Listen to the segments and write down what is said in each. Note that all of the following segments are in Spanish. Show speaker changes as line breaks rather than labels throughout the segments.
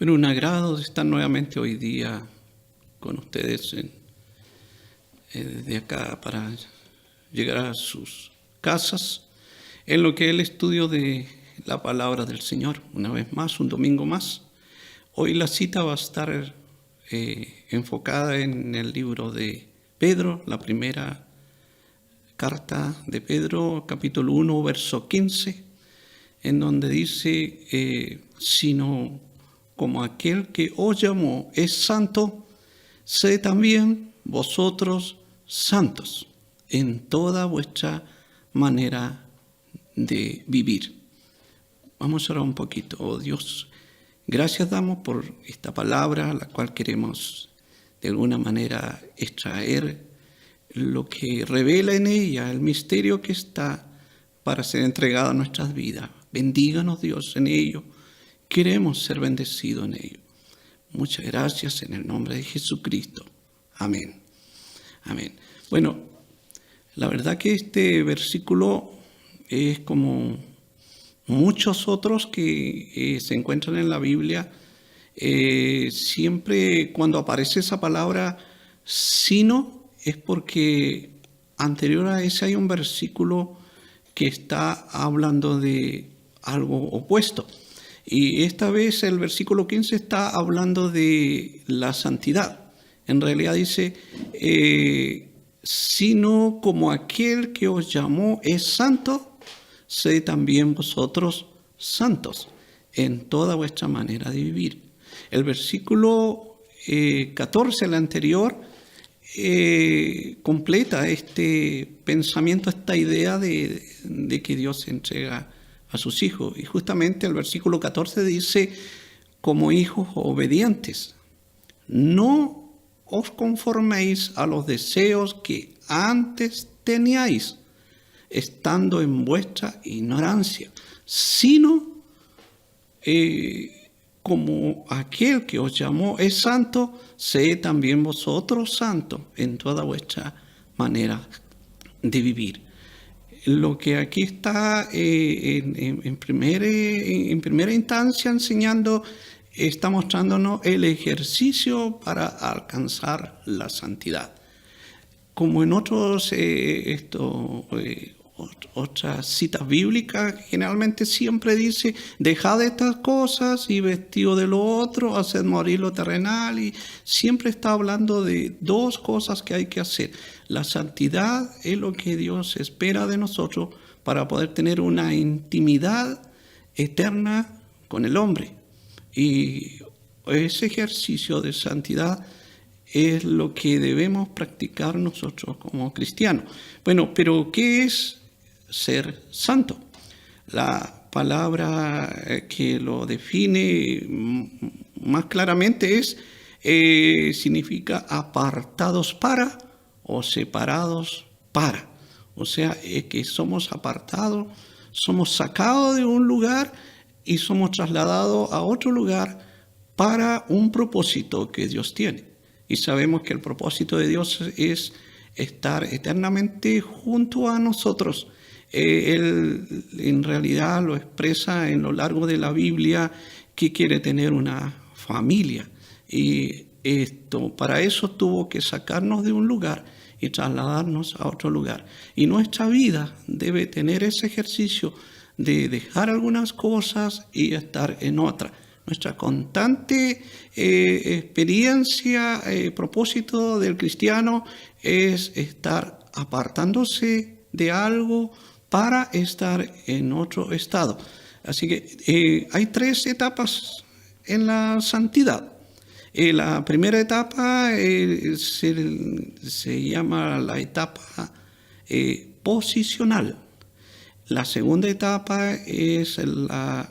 Bueno, un agrado de estar nuevamente hoy día con ustedes desde acá para llegar a sus casas en lo que es el estudio de la palabra del Señor. Una vez más, un domingo más. Hoy la cita va a estar enfocada en el libro de Pedro, la primera carta de Pedro, capítulo 1, verso 15, en donde dice, sino como aquel que os llamó es santo, sed también vosotros santos en toda vuestra manera de vivir. Vamos a orar un poquito. Oh Dios, gracias damos por esta palabra, la cual queremos de alguna manera extraer lo que revela en ella, el misterio que está para ser entregado a nuestras vidas. Bendíganos Dios en ello. Queremos ser bendecidos en ello. Muchas gracias en el nombre de Jesucristo. Amén. Amén. Bueno, la verdad que este versículo es como muchos otros que se encuentran en la Biblia. Siempre cuando aparece esa palabra sino es porque anterior a ese hay un versículo que está hablando de algo opuesto. Y esta vez el versículo 15 está hablando de la santidad. En realidad dice, sino como aquel que os llamó es santo, sed también vosotros santos en toda vuestra manera de vivir. El versículo 14, el anterior, completa este pensamiento, esta idea de que Dios entrega a sus hijos. Y justamente el versículo 14 dice, como hijos obedientes, no os conforméis a los deseos que antes teníais, estando en vuestra ignorancia, sino como aquel que os llamó es santo, sed también vosotros santos en toda vuestra manera de vivir. Lo que aquí está en primera instancia enseñando, está mostrándonos el ejercicio para alcanzar la santidad. Como en otras citas bíblicas, generalmente siempre dice, dejad estas cosas y vestido de lo otro, haced morir lo terrenal, y siempre está hablando de dos cosas que hay que hacer. La santidad es lo que Dios espera de nosotros para poder tener una intimidad eterna con el hombre. Y ese ejercicio de santidad es lo que debemos practicar nosotros como cristianos. Bueno, pero ¿qué es ser santo? La palabra que lo define más claramente significa apartados para o separados para. O sea, que somos apartados, somos sacados de un lugar y somos trasladados a otro lugar para un propósito que Dios tiene. Y sabemos que el propósito de Dios es estar eternamente junto a nosotros. Él en realidad lo expresa en lo largo de la Biblia, que quiere tener una familia. Y para eso tuvo que sacarnos de un lugar y trasladarnos a otro lugar. Y nuestra vida debe tener ese ejercicio de dejar algunas cosas y estar en otras. Nuestra constante experiencia, propósito del cristiano es estar apartándose de algo para estar en otro estado. Así que hay tres etapas en la santidad. La primera etapa se llama la etapa posicional. La segunda etapa es la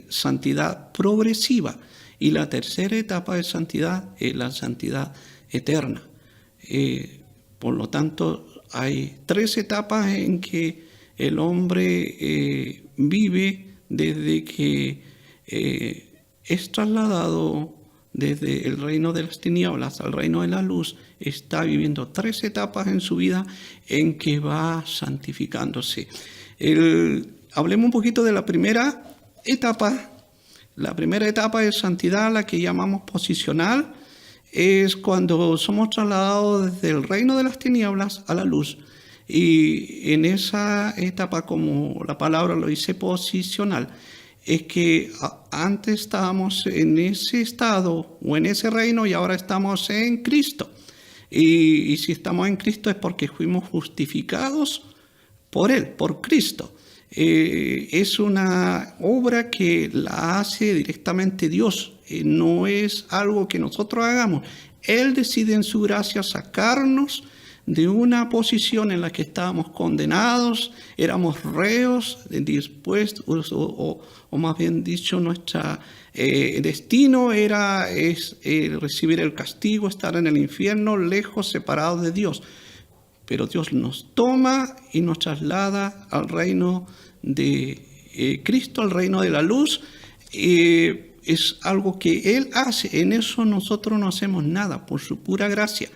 santidad progresiva, y la tercera etapa de santidad es la santidad eterna. Por lo tanto, hay tres etapas en que el hombre vive desde que es trasladado desde el reino de las tinieblas al reino de la luz. Está viviendo tres etapas en su vida en que va santificándose. Hablemos un poquito de la primera etapa, La primera etapa de santidad, la que llamamos posicional, es cuando somos trasladados desde el reino de las tinieblas a la luz. Y en esa etapa, como la palabra lo dice, posicional, es que antes estábamos en ese estado o en ese reino y ahora estamos en Cristo. Y si estamos en Cristo es porque fuimos justificados por Él, por Cristo. Es una obra que la hace directamente Dios, no es algo que nosotros hagamos. Él decide en su gracia sacarnos de una posición en la que estábamos condenados, éramos reos, dispuestos, o más bien dicho, nuestro destino era recibir el castigo, estar en el infierno, lejos, separados de Dios. Pero Dios nos toma y nos traslada al reino de Cristo, al reino de la luz. Es algo que Él hace, en eso nosotros no hacemos nada, por su pura gracia.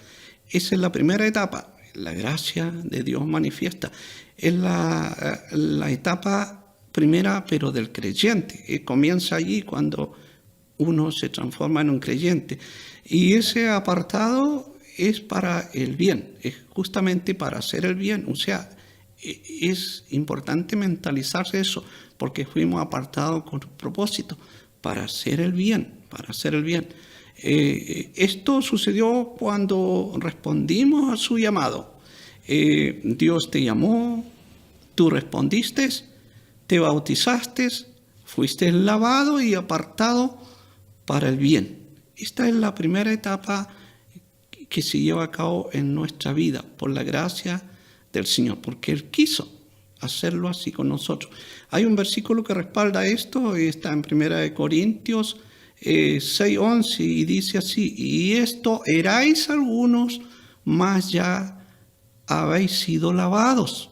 Esa es la primera etapa, la gracia de Dios manifiesta. Es la etapa primera, pero del creyente. Comienza allí cuando uno se transforma en un creyente. Y ese apartado es para el bien, es justamente para hacer el bien. O sea, es importante mentalizarse eso, porque fuimos apartados con propósito, para hacer el bien, para hacer el bien. Esto sucedió cuando respondimos a su llamado. Dios te llamó, tú respondiste, te bautizaste, fuiste lavado y apartado para el bien. Esta es la primera etapa que se lleva a cabo en nuestra vida por la gracia del Señor, porque Él quiso hacerlo así con nosotros. Hay un versículo que respalda esto, está en 1 Corintios 6:11 y dice así: y esto erais algunos, mas ya habéis sido lavados,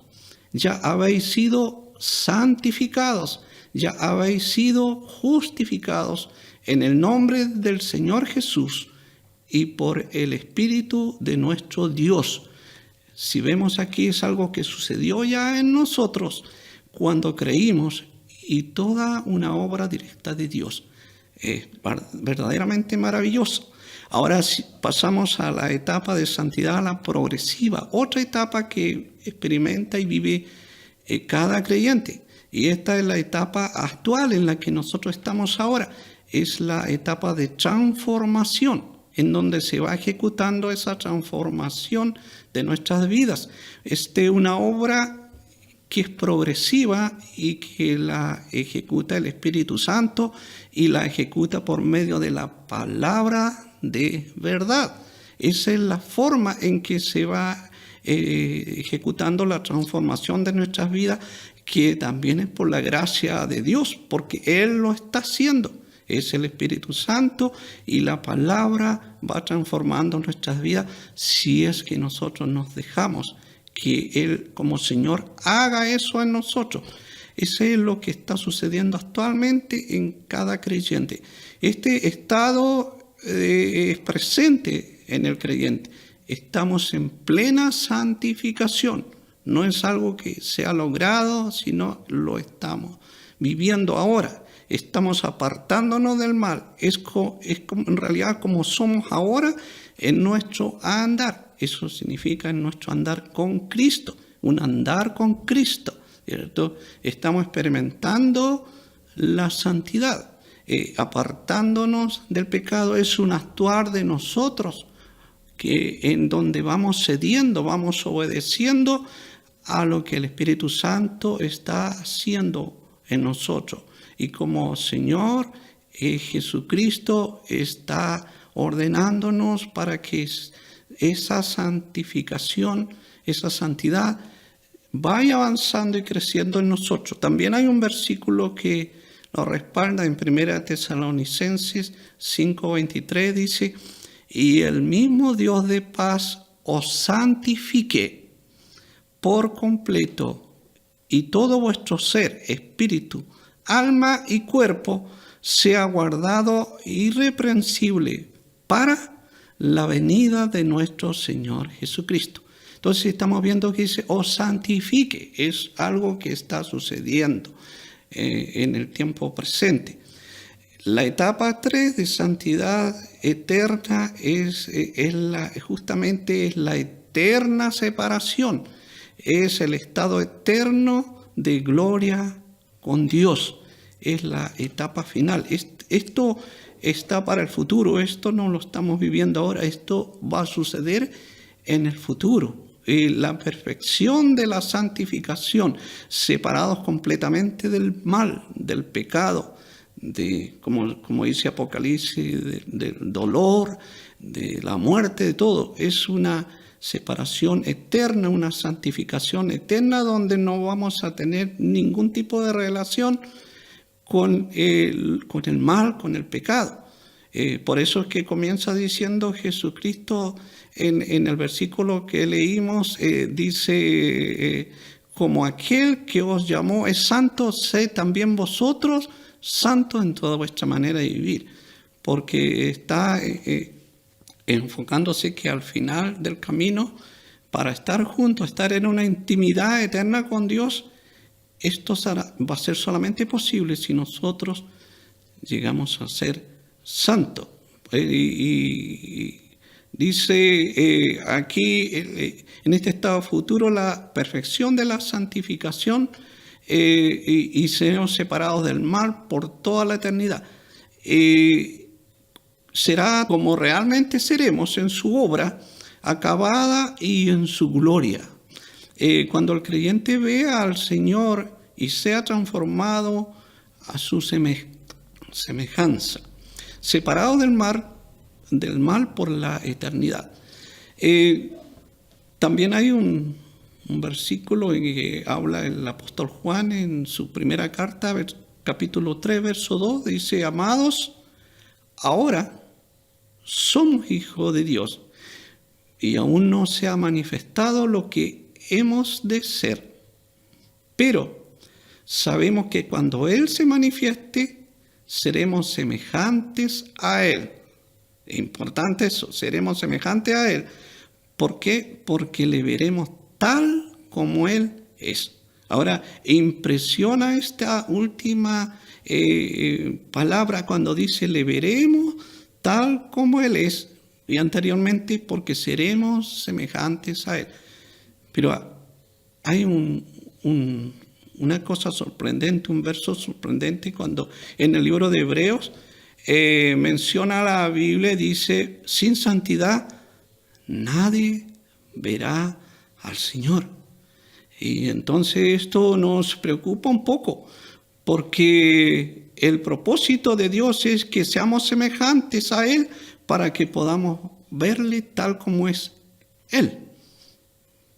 ya habéis sido santificados, ya habéis sido justificados en el nombre del Señor Jesús y por el Espíritu de nuestro Dios. Si vemos aquí, es algo que sucedió ya en nosotros cuando creímos, y toda una obra directa de Dios. Es verdaderamente maravilloso. Ahora pasamos a la etapa de santidad, la progresiva, otra etapa que experimenta y vive cada creyente. Y esta es la etapa actual en la que nosotros estamos ahora. Es la etapa de transformación, en donde se va ejecutando esa transformación de nuestras vidas. Es una obra que es progresiva y que la ejecuta el Espíritu Santo y la ejecuta por medio de la palabra de verdad. Esa es la forma en que se va ejecutando la transformación de nuestras vidas, que también es por la gracia de Dios, porque Él lo está haciendo. Es el Espíritu Santo y la palabra va transformando nuestras vidas si es que nosotros nos dejamos que Él como Señor haga eso en nosotros. Ese es lo que está sucediendo actualmente en cada creyente. Este estado es presente en el creyente. Estamos en plena santificación. No es algo que se ha logrado, sino lo estamos viviendo ahora. Estamos apartándonos del mal. Es en realidad como somos ahora en nuestro andar. Eso significa en nuestro andar con Cristo, un andar con Cristo, ¿cierto? Estamos experimentando la santidad. Apartándonos del pecado es un actuar de nosotros, en donde vamos cediendo, vamos obedeciendo a lo que el Espíritu Santo está haciendo en nosotros. Y como Señor, Jesucristo está ordenándonos para que esa santificación, esa santidad, vaya avanzando y creciendo en nosotros. También hay un versículo que lo respalda en 1 Tesalonicenses 5:23, dice: y el mismo Dios de paz os santifique por completo, y todo vuestro ser, espíritu, alma y cuerpo sea guardado irreprensible para la venida de nuestro Señor Jesucristo. Entonces estamos viendo que dice, os santifique. Es algo que está sucediendo en el tiempo presente. La etapa 3 de santidad eterna justamente es la eterna separación, es el estado eterno de gloria con Dios, es la etapa final. Esto está para el futuro, esto no lo estamos viviendo ahora, esto va a suceder en el futuro. La perfección de la santificación, separados completamente del mal, del pecado, como dice Apocalipsis, del dolor, de la muerte, de todo. Es una separación eterna, una santificación eterna donde no vamos a tener ningún tipo de relación con el mal, con el pecado. Por eso es que comienza diciendo Jesucristo en el versículo que leímos, dice, como aquel que os llamó es santo, sed también vosotros santos en toda vuestra manera de vivir, porque está enfocándose que al final del camino, para estar juntos, estar en una intimidad eterna con Dios, esto va a ser solamente posible si nosotros llegamos a ser santos. Y dice aquí, en este estado futuro, la perfección de la santificación y seremos separados del mal por toda la eternidad. Será como realmente seremos en su obra acabada y en su gloria. Cuando el creyente vea al Señor y sea transformado a su semejanza, separado del mal por la eternidad. También hay un versículo en que habla el apóstol Juan en su primera carta, capítulo 3, verso 2, dice: amados, ahora somos hijos de Dios y aún no se ha manifestado lo que hemos de ser, pero sabemos que cuando Él se manifieste, seremos semejantes a Él. Es importante eso, seremos semejantes a Él. ¿Por qué? Porque le veremos tal como Él es. Ahora, impresiona esta última palabra cuando dice le veremos tal como Él es, y anteriormente porque seremos semejantes a Él. Pero hay una cosa sorprendente, un verso sorprendente cuando en el libro de Hebreos menciona la Biblia, dice: sin santidad nadie verá al Señor. Y entonces esto nos preocupa un poco, porque el propósito de Dios es que seamos semejantes a Él para que podamos verle tal como es Él.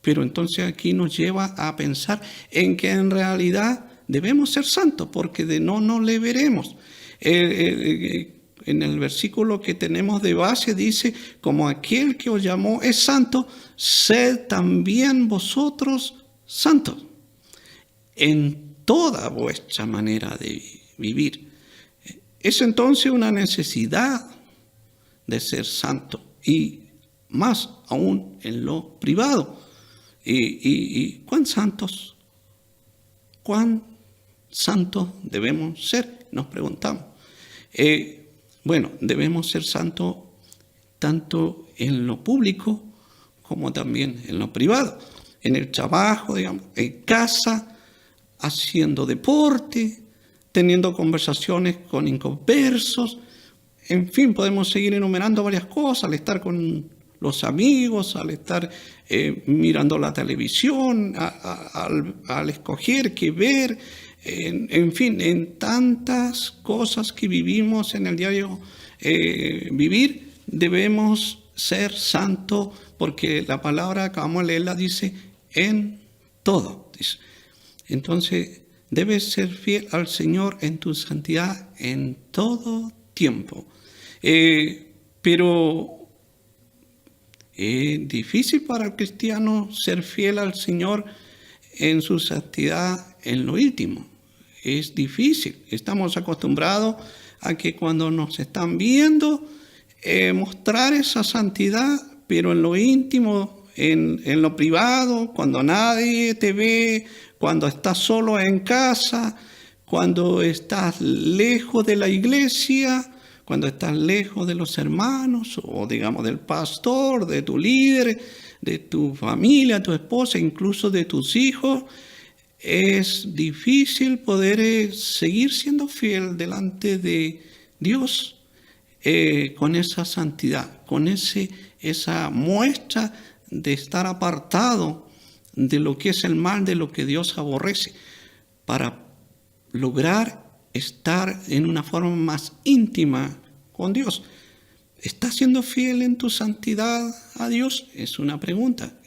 Pero entonces aquí nos lleva a pensar en que en realidad debemos ser santos, porque de no le veremos. En el versículo que tenemos de base dice: como aquel que os llamó es santo, sed también vosotros santos en toda vuestra manera de vivir. Es entonces una necesidad de ser santo, y más aún en lo privado. ¿Y cuán santos debemos ser? Nos preguntamos. Bueno, debemos ser santos tanto en lo público como también en lo privado. En el trabajo, digamos, en casa, haciendo deporte, teniendo conversaciones con inconversos. En fin, podemos seguir enumerando varias cosas, al estar con los amigos, al estar mirando la televisión, al escoger qué ver, en fin, en tantas cosas que vivimos en el diario vivir, debemos ser santos, porque la palabra, acabamos de leerla, dice en todo. Dice. Entonces, debes ser fiel al Señor en tu santidad en todo tiempo. Pero es difícil para el cristiano ser fiel al Señor en su santidad en lo íntimo. Es difícil. Estamos acostumbrados a que cuando nos están viendo mostrar esa santidad, pero en lo íntimo, en lo privado, cuando nadie te ve, cuando estás solo en casa, cuando estás lejos de la iglesia, cuando estás lejos de los hermanos, o digamos del pastor, de tu líder, de tu familia, tu esposa, incluso de tus hijos, es difícil poder seguir siendo fiel delante de Dios con esa santidad, con esa muestra de estar apartado de lo que es el mal, de lo que Dios aborrece, para lograr estar en una forma más íntima con Dios. ¿Estás siendo fiel en tu santidad a Dios? Es una pregunta.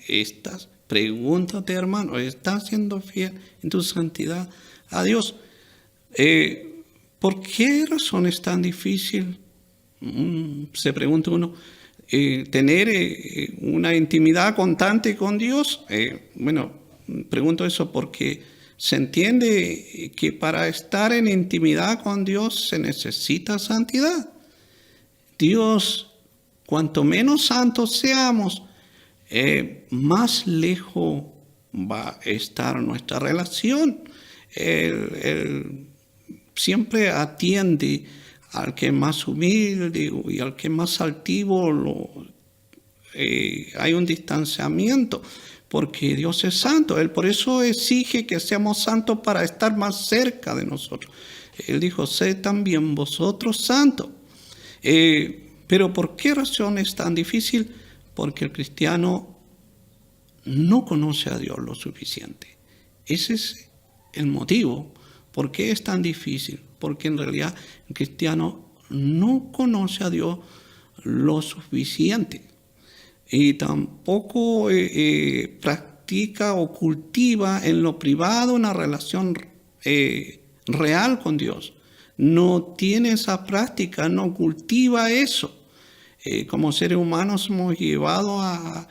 Pregúntate, hermano, ¿estás siendo fiel en tu santidad a Dios? ¿Por qué razón es tan difícil, se pregunta uno, tener una intimidad constante con Dios? Pregunto eso porque se entiende que para estar en intimidad con Dios se necesita santidad. Dios, cuanto menos santos seamos, más lejos va a estar nuestra relación. Él siempre atiende al que es más humilde y al que es más altivo. Hay un distanciamiento porque Dios es santo. Él por eso exige que seamos santos para estar más cerca de nosotros. Él dijo, sed también vosotros santos. Pero ¿por qué razón es tan difícil? Porque el cristiano no conoce a Dios lo suficiente. Ese es el motivo. ¿Por qué es tan difícil? Porque en realidad el cristiano no conoce a Dios lo suficiente y tampoco practica o cultiva en lo privado una relación real con Dios. No tiene esa práctica, no cultiva eso. Como seres humanos hemos llevado a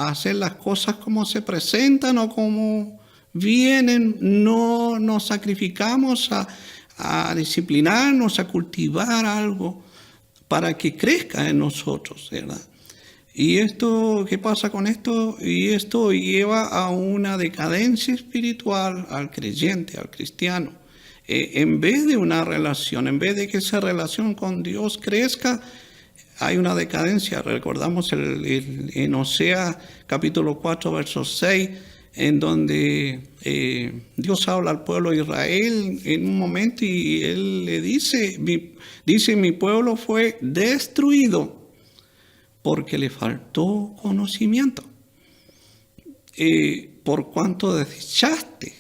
hacer las cosas como se presentan o como vienen. No nos sacrificamos a disciplinarnos, a cultivar algo para que crezca en nosotros, ¿verdad? Y esto, ¿qué pasa con esto? Y esto lleva a una decadencia espiritual al creyente, al cristiano. En vez de una relación, en vez de que esa relación con Dios crezca, hay una decadencia. Recordamos en Oseas capítulo 4, verso 6, en donde Dios habla al pueblo de Israel en un momento y Él le dice, mi pueblo fue destruido porque le faltó conocimiento. Por cuanto desechaste,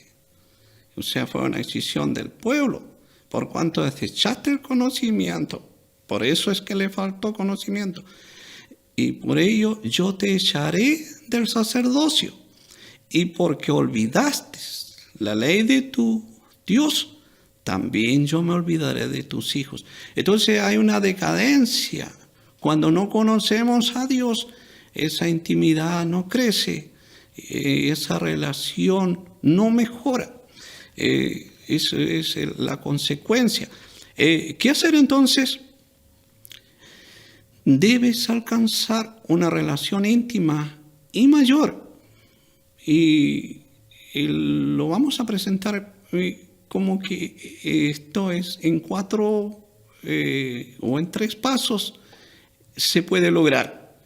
o sea, fue una decisión del pueblo, por cuanto desechaste el conocimiento, por eso es que le faltó conocimiento, y por ello yo te echaré del sacerdocio, y porque olvidaste la ley de tu Dios, también yo me olvidaré de tus hijos. Entonces hay una decadencia. Cuando no conocemos a Dios, esa intimidad no crece, esa relación no mejora. Eso es la consecuencia. ¿Qué hacer entonces? Debes alcanzar una relación íntima y mayor. Y lo vamos a presentar como que esto es en 4 o en 3 pasos se puede lograr.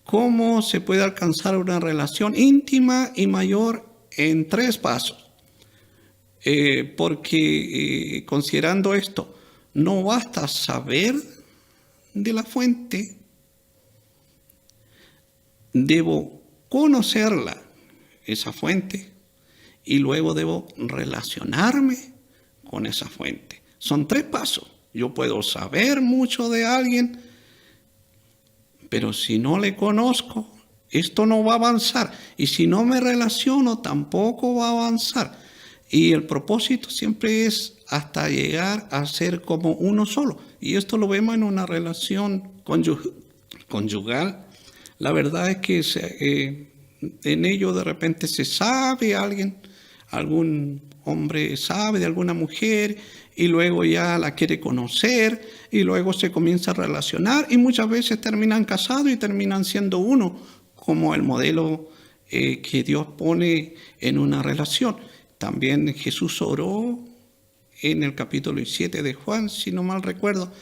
¿Cómo se puede alcanzar una relación íntima y mayor en 3 pasos? Porque considerando esto, no basta saber de la fuente, debo conocerla, esa fuente, y luego debo relacionarme con esa fuente. Son 3 pasos. Yo puedo saber mucho de alguien, pero si no le conozco, esto no va a avanzar. Y si no me relaciono, tampoco va a avanzar. Y el propósito siempre es hasta llegar a ser como uno solo. Y esto lo vemos en una relación conyugal. La verdad es que en ello de repente se sabe algún hombre sabe de alguna mujer y luego ya la quiere conocer y luego se comienza a relacionar y muchas veces terminan casados y terminan siendo uno, como el modelo que Dios pone en una relación. También Jesús oró en el capítulo 7 de Juan, si no mal recuerdo,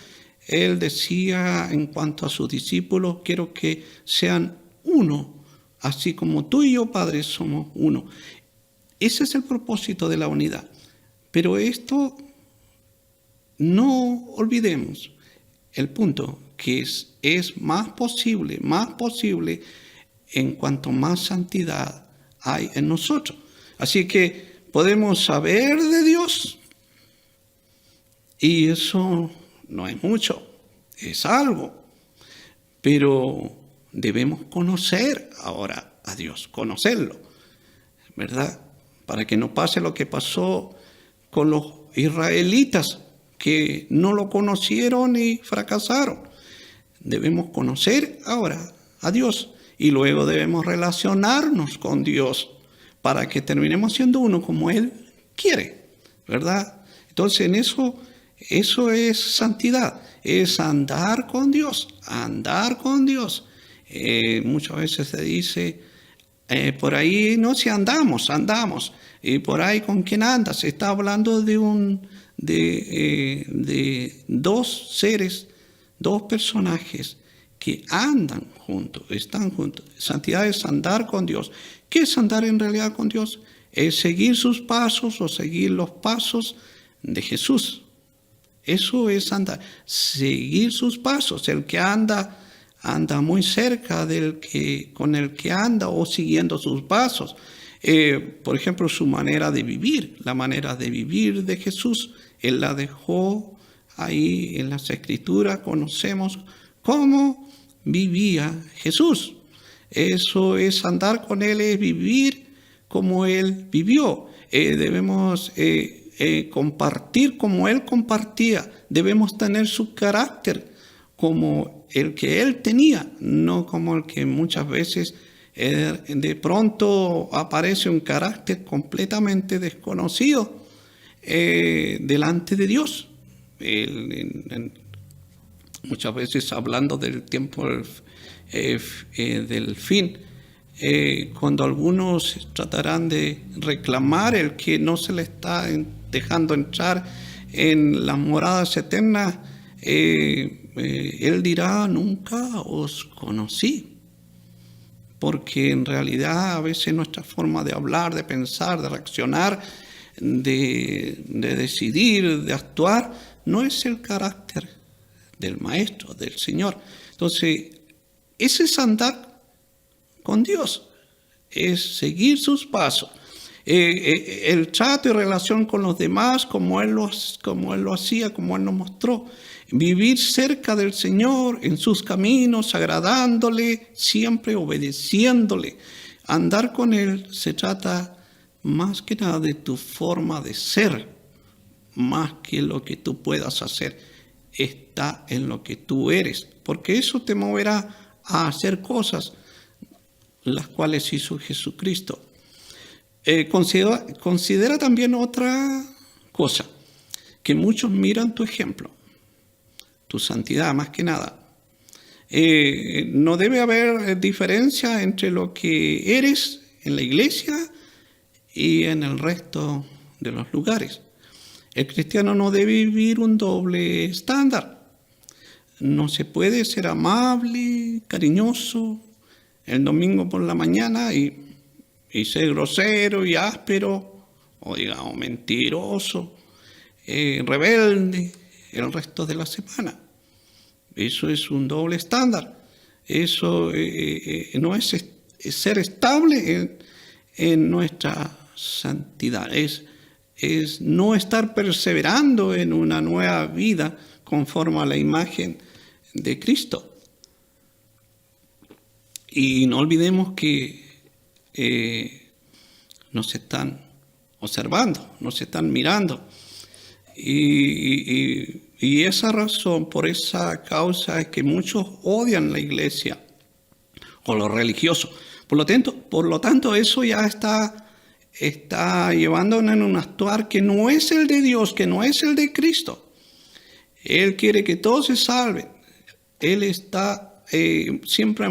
él decía en cuanto a sus discípulos, quiero que sean uno, así como tú y yo, Padre, somos uno. Ese es el propósito de la unidad. Pero esto, no olvidemos el punto, que es más posible en cuanto más santidad hay en nosotros. Así que podemos saber de Dios, y eso no es mucho, es algo, pero debemos conocer ahora a Dios, conocerlo, ¿verdad? Para que no pase lo que pasó con los israelitas, que no lo conocieron y fracasaron. Debemos conocer ahora a Dios y luego debemos relacionarnos con Dios para que terminemos siendo uno como Él quiere, ¿verdad? Entonces en eso es santidad, es andar con Dios, andar con Dios. Muchas veces se dice, por ahí no, si andamos, y por ahí con quién andas. Se está hablando de dos seres, dos personajes que andan juntos, están juntos. Santidad es andar con Dios. ¿Qué es andar en realidad con Dios? Es seguir sus pasos o seguir los pasos de Jesús. Eso es andar, seguir sus pasos. El que anda muy cerca con el que anda o siguiendo sus pasos. Por ejemplo, su manera de vivir, la manera de vivir de Jesús, Él la dejó ahí en las Escrituras, conocemos cómo vivía Jesús. Eso es andar con Él, es vivir como Él vivió. Debemos compartir como Él compartía, debemos tener su carácter como el que Él tenía, no como el que muchas veces de pronto aparece un carácter completamente desconocido delante de Dios. Muchas veces hablando del tiempo del fin, cuando algunos tratarán de reclamar el que no se le está dejando entrar en las moradas eternas, Él dirá, nunca os conocí. Porque en realidad a veces nuestra forma de hablar, de pensar, de reaccionar, de decidir, de actuar, no es el carácter del Maestro, del Señor. Entonces, ese es andar con Dios, es seguir sus pasos. El trato y relación con los demás, como Él lo hacía, como Él nos mostró. Vivir cerca del Señor, en sus caminos, agradándole, siempre obedeciéndole. Andar con Él se trata más que nada de tu forma de ser, más que lo que tú puedas hacer. Está en lo que tú eres, porque eso te moverá a hacer cosas las cuales hizo Jesucristo. Considera también otra cosa, que muchos miran tu ejemplo, tu santidad más que nada. No debe haber diferencia entre lo que eres en la iglesia y en el resto de los lugares. El cristiano no debe vivir un doble estándar. No se puede ser amable, cariñoso el domingo por la mañana y ser grosero y áspero, o digamos mentiroso, rebelde el resto de la semana. Eso es un doble estándar. Eso no es ser estable en nuestra santidad. Es no estar perseverando en una nueva vida conforme a la imagen de Cristo. Y no olvidemos que nos están observando, nos están mirando. Y esa razón, por esa causa, es que muchos odian la iglesia o lo religioso. Por lo tanto, eso ya está llevándonos en un actuar que no es el de Dios, que no es el de Cristo. Él quiere que todos se salven. Él siempre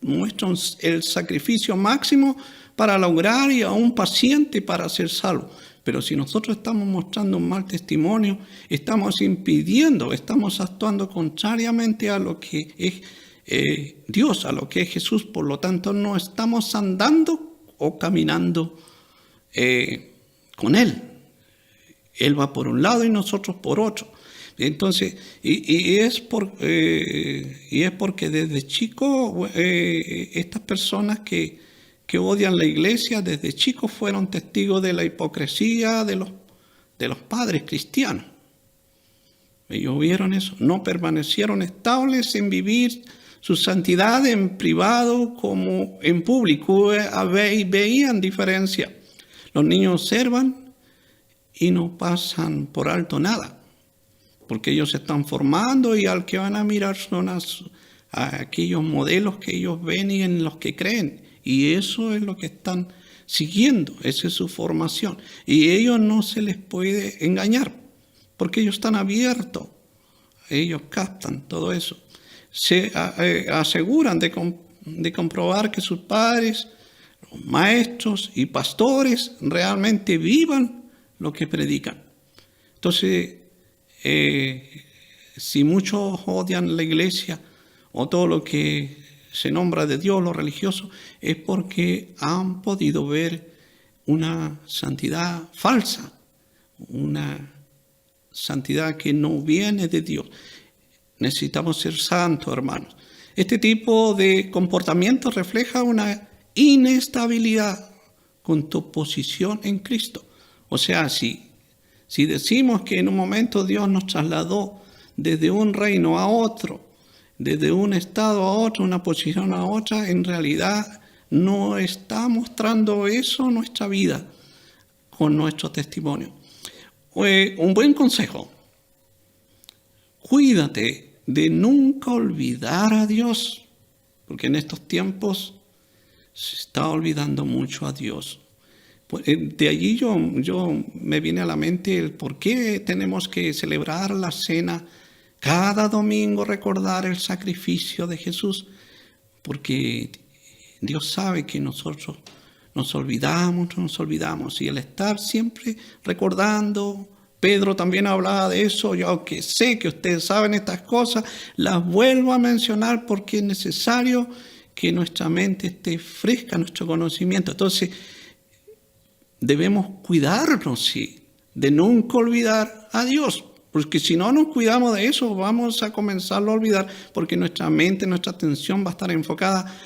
muestra el sacrificio máximo para lograr y a un paciente para ser salvo. Pero si nosotros estamos mostrando un mal testimonio, estamos impidiendo, estamos actuando contrariamente a lo que es Dios, a lo que es Jesús. Por lo tanto, no estamos andando o caminando con Él. Él va por un lado y nosotros por otro. Entonces, es porque desde chico estas personas que odian la iglesia, desde chicos fueron testigos de la hipocresía de los padres cristianos. Ellos vieron eso, no permanecieron estables en vivir su santidad en privado como en público. Veían diferencia. Los niños observan y no pasan por alto nada, porque ellos se están formando y al que van a mirar son a aquellos modelos que ellos ven y en los que creen. Y eso es lo que están siguiendo, esa es su formación. Y ellos no se les puede engañar, porque ellos están abiertos, ellos captan todo eso. Se aseguran de comprobar que sus padres, los maestros y pastores realmente vivan lo que predican. Entonces, si muchos odian la iglesia o todo lo que se nombra de Dios, lo religioso, es porque han podido ver una santidad falsa, una santidad que no viene de Dios. Necesitamos ser santos, hermanos. Este tipo de comportamiento refleja una inestabilidad con tu posición en Cristo. O sea, si decimos que en un momento Dios nos trasladó desde un reino a otro, desde un estado a otro, una posición a otra, en realidad no está mostrando eso nuestra vida con nuestro testimonio. Un buen consejo: cuídate de nunca olvidar a Dios, porque en estos tiempos se está olvidando mucho a Dios. De allí yo me viene a la mente el por qué tenemos que celebrar la cena cada domingo, recordar el sacrificio de Jesús, porque Dios sabe que nosotros nos olvidamos, y el estar siempre recordando. Pedro también hablaba de eso. Yo, aunque sé que ustedes saben estas cosas, las vuelvo a mencionar porque es necesario que nuestra mente esté fresca, nuestro conocimiento. Entonces, debemos cuidarnos, sí, de nunca olvidar a Dios, porque si no nos cuidamos de eso, vamos a comenzarlo a olvidar, porque nuestra mente, nuestra atención va a estar enfocada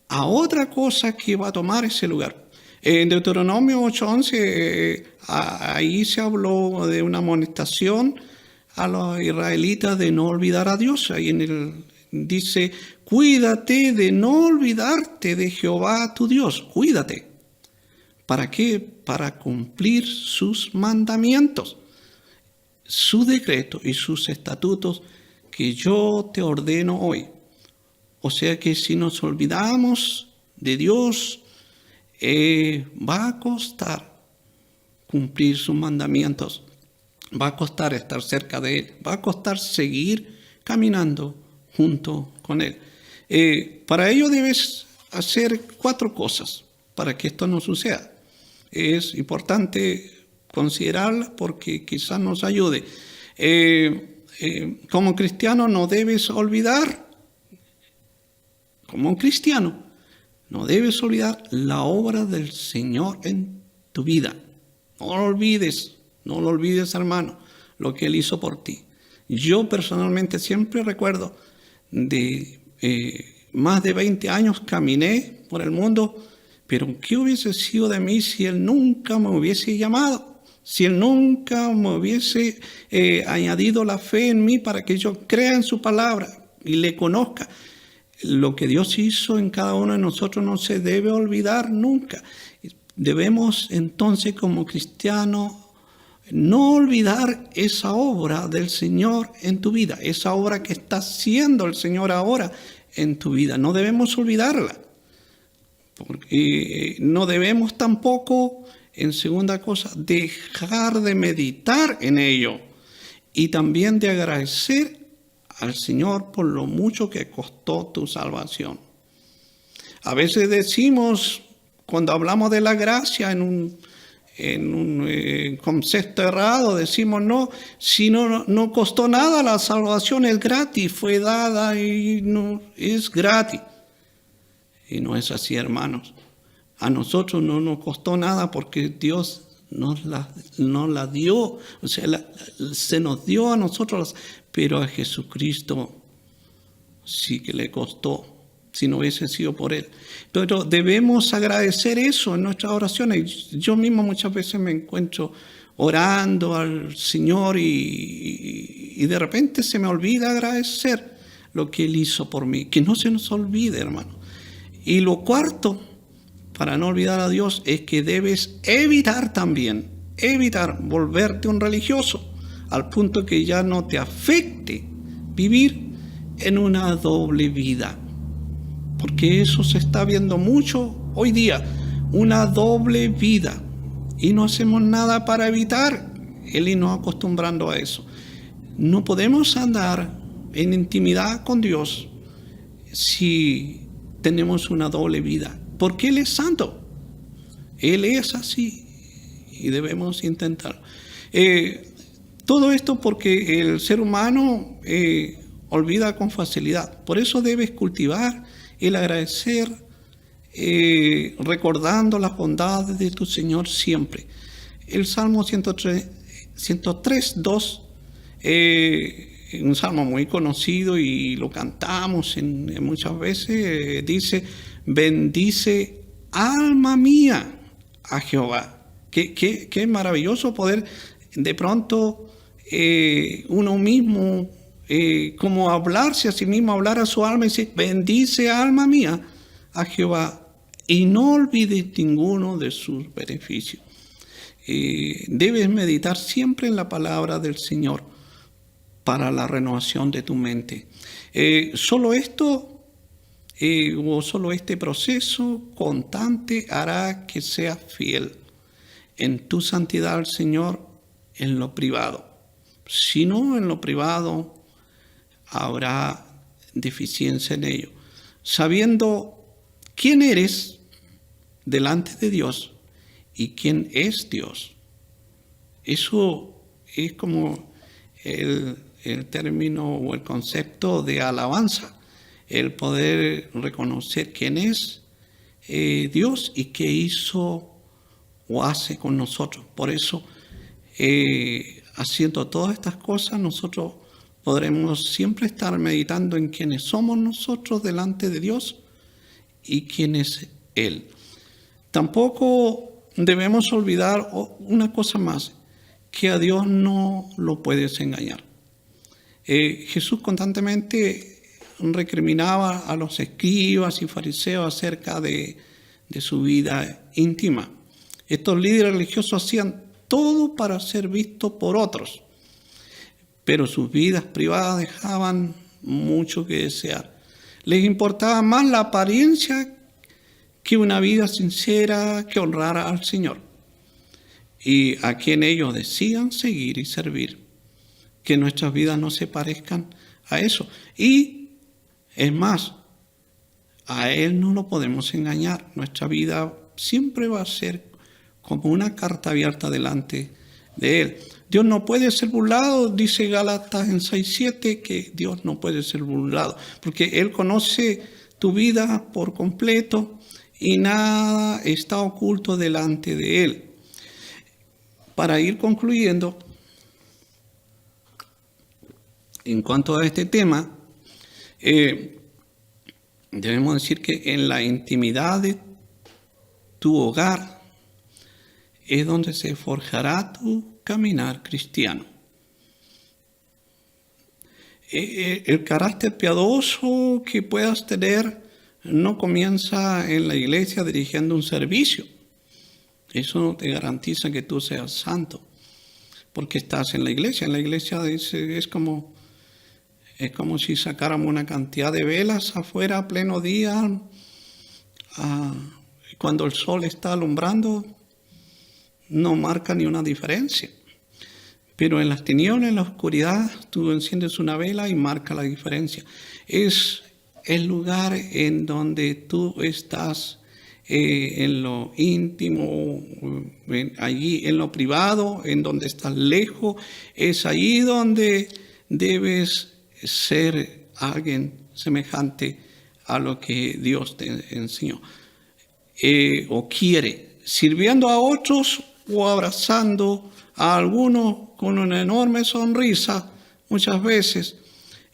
a otra cosa que va a tomar ese lugar. En Deuteronomio 8:11, ahí se habló de una amonestación a los israelitas de no olvidar a Dios. Ahí dice, cuídate de no olvidarte de Jehová tu Dios, cuídate. ¿Para qué? Para cumplir sus mandamientos, su decreto y sus estatutos que yo te ordeno hoy. O sea que si nos olvidamos de Dios, va a costar cumplir sus mandamientos, va a costar estar cerca de Él, va a costar seguir caminando junto con Él. Para ello debes hacer 4 cosas para que esto no suceda. Es importante considerarlas porque quizás nos ayude. Como cristiano no debes olvidar, como un cristiano, no debes olvidar la obra del Señor en tu vida. No lo olvides, hermano, lo que Él hizo por ti. Yo personalmente siempre recuerdo de más de 20 años caminé por el mundo, pero ¿qué hubiese sido de mí si Él nunca me hubiese llamado? Si Él nunca me hubiese añadido la fe en mí para que yo crea en su palabra y le conozca. Lo que Dios hizo en cada uno de nosotros no se debe olvidar nunca. Debemos entonces como cristianos no olvidar esa obra del Señor en tu vida, esa obra que está haciendo el Señor ahora en tu vida. No debemos olvidarla. Porque no debemos tampoco, en segunda cosa, dejar de meditar en ello y también de agradecer al Señor por lo mucho que costó tu salvación. A veces decimos, cuando hablamos de la gracia en en un concepto errado, decimos no, si no costó nada, la salvación es gratis, fue dada y no es gratis. Y no es así, hermanos. A nosotros no nos costó nada porque Dios nos la dio, o sea, se nos dio a nosotros, pero a Jesucristo sí que le costó, si no hubiese sido por Él. Pero debemos agradecer eso en nuestras oraciones. Yo mismo muchas veces me encuentro orando al Señor y de repente se me olvida agradecer lo que Él hizo por mí. Que no se nos olvide, hermano. Y lo cuarto, para no olvidar a Dios, es que debes evitar volverte un religioso, al punto que ya no te afecte vivir en una doble vida. Porque eso se está viendo mucho hoy día, una doble vida. Y no hacemos nada para evitar el irnos acostumbrando a eso. No podemos andar en intimidad con Dios si tenemos una doble vida. Porque Él es santo. Él es así. Y debemos intentar. Todo esto porque el ser humano olvida con facilidad. Por eso debes cultivar el agradecer, recordando las bondades de tu Señor siempre. El Salmo 103:2, un salmo muy conocido y lo cantamos muchas veces, dice: bendice alma mía a Jehová. Qué maravilloso poder de pronto uno mismo como hablarse a sí mismo, hablar a su alma y decir: bendice alma mía a Jehová y no olvides ninguno de sus beneficios. Debes meditar siempre en la palabra del Señor para la renovación de tu mente. Solo este proceso constante hará que seas fiel en tu santidad al Señor en lo privado. Si no, en lo privado habrá deficiencia en ello. Sabiendo quién eres delante de Dios y quién es Dios. Eso es como el término o el concepto de alabanza. El poder reconocer quién es Dios y qué hizo o hace con nosotros. Por eso, haciendo todas estas cosas, nosotros podremos siempre estar meditando en quiénes somos nosotros delante de Dios y quién es Él. Tampoco debemos olvidar una cosa más, que a Dios no lo puedes engañar. Jesús constantemente recriminaba a los escribas y fariseos acerca de su vida íntima. Estos líderes religiosos hacían todo para ser vistos por otros, pero sus vidas privadas dejaban mucho que desear. Les importaba más la apariencia que una vida sincera que honrara al Señor y a quien ellos decían seguir y servir. Que nuestras vidas no se parezcan a eso. Y es más, a Él no lo podemos engañar. Nuestra vida siempre va a ser como una carta abierta delante de Él. Dios no puede ser burlado, dice Gálatas en 6:7, que Dios no puede ser burlado, porque Él conoce tu vida por completo y nada está oculto delante de Él. Para ir concluyendo, en cuanto a este tema, debemos decir que en la intimidad de tu hogar es donde se forjará tu caminar cristiano. El carácter piadoso que puedas tener no comienza en la iglesia dirigiendo un servicio. Eso no te garantiza que tú seas santo, porque estás en la iglesia. En la iglesia es como si sacáramos una cantidad de velas afuera a pleno día, cuando el sol está alumbrando, no marca ni una diferencia. Pero en las tinieblas, en la oscuridad, tú enciendes una vela y marca la diferencia. Es el lugar en donde tú estás en lo íntimo, allí en lo privado, en donde estás lejos, es allí donde debes ser alguien semejante a lo que Dios te enseñó o quiere, sirviendo a otros o abrazando a algunos con una enorme sonrisa. Muchas veces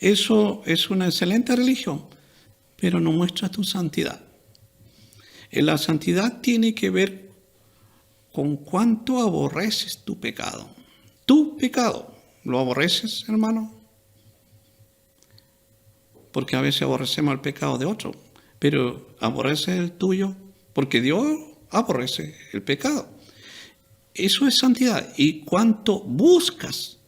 eso es una excelente religión, pero no muestra tu santidad. La santidad tiene que ver con cuánto aborreces tu pecado. Tu pecado, ¿lo aborreces, hermano? Porque a veces aborrecemos el pecado de otro, pero ¿aborreces el tuyo? Porque Dios aborrece el pecado. Eso es santidad. ¿Y cuánto buscas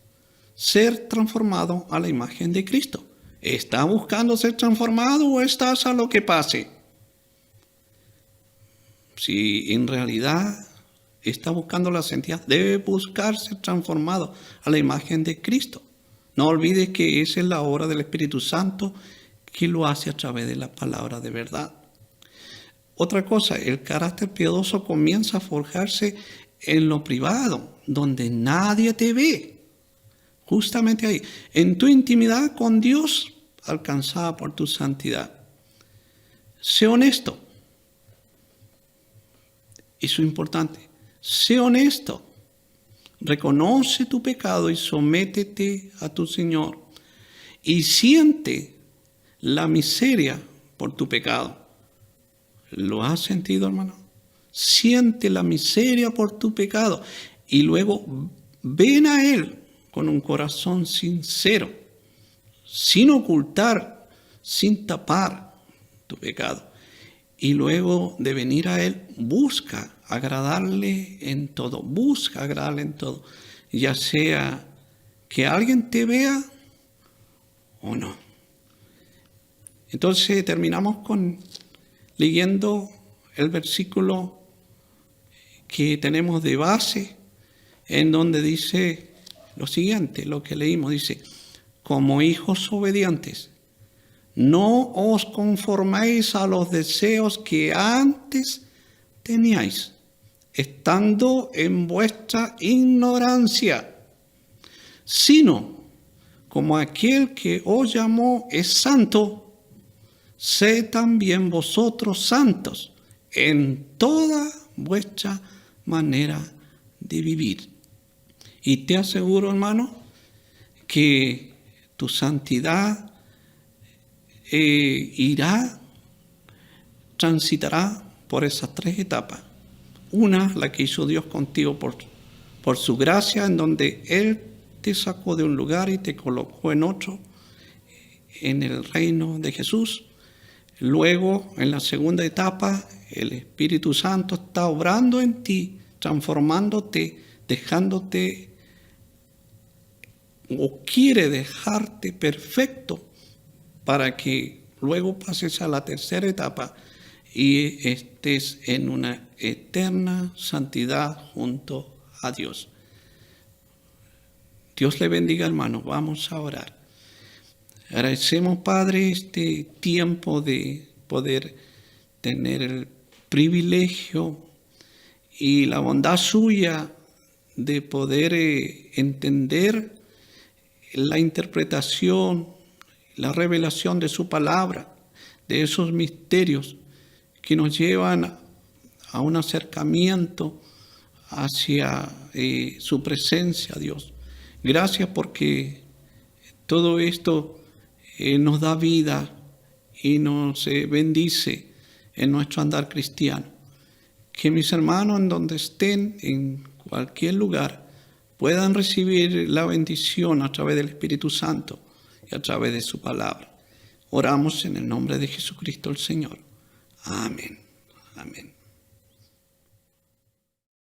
ser transformado a la imagen de Cristo? ¿Estás buscando ser transformado o estás a lo que pase? Si en realidad está buscando la santidad, debe buscar ser transformado a la imagen de Cristo. No olvides que esa es la obra del Espíritu Santo que lo hace a través de la palabra de verdad. Otra cosa, el carácter piadoso comienza a forjarse en lo privado, donde nadie te ve. Justamente ahí, en tu intimidad con Dios, alcanzada por tu santidad. Sé honesto. Eso es importante. Sé honesto. Reconoce tu pecado y sométete a tu Señor. Y siente la miseria por tu pecado. ¿Lo has sentido, hermano? Siente la miseria por tu pecado. Y luego ven a Él con un corazón sincero, sin ocultar, sin tapar tu pecado. Y luego de venir a Él, busca agradarle en todo. Busca agradarle en todo. Ya sea que alguien te vea o no. Entonces terminamos leyendo el versículo que tenemos de base, en donde dice lo siguiente, lo que leímos, dice: como hijos obedientes, no os conforméis a los deseos que antes teníais, estando en vuestra ignorancia, sino como aquel que os llamó es santo, sed también vosotros santos en toda vuestra manera de vivir. Y te aseguro, hermano, que tu santidad transitará por esas tres etapas. Una, la que hizo Dios contigo por su gracia, en donde Él te sacó de un lugar y te colocó en otro, en el reino de Jesús. Luego, en la segunda etapa, el Espíritu Santo está obrando en ti, transformándote, dejándote o quiere dejarte perfecto para que luego pases a la tercera etapa y estés en una eterna santidad junto a Dios. Dios le bendiga, hermano. Vamos a orar. Agradecemos, Padre, este tiempo de poder tener el privilegio y la bondad suya de poder entender la interpretación, la revelación de su palabra, de esos misterios que nos llevan a un acercamiento hacia su presencia, Dios. Gracias porque todo esto nos da vida y nos bendice en nuestro andar cristiano. Que mis hermanos, en donde estén, en cualquier lugar, puedan recibir la bendición a través del Espíritu Santo y a través de su palabra. Oramos en el nombre de Jesucristo el Señor. Amén. Amén.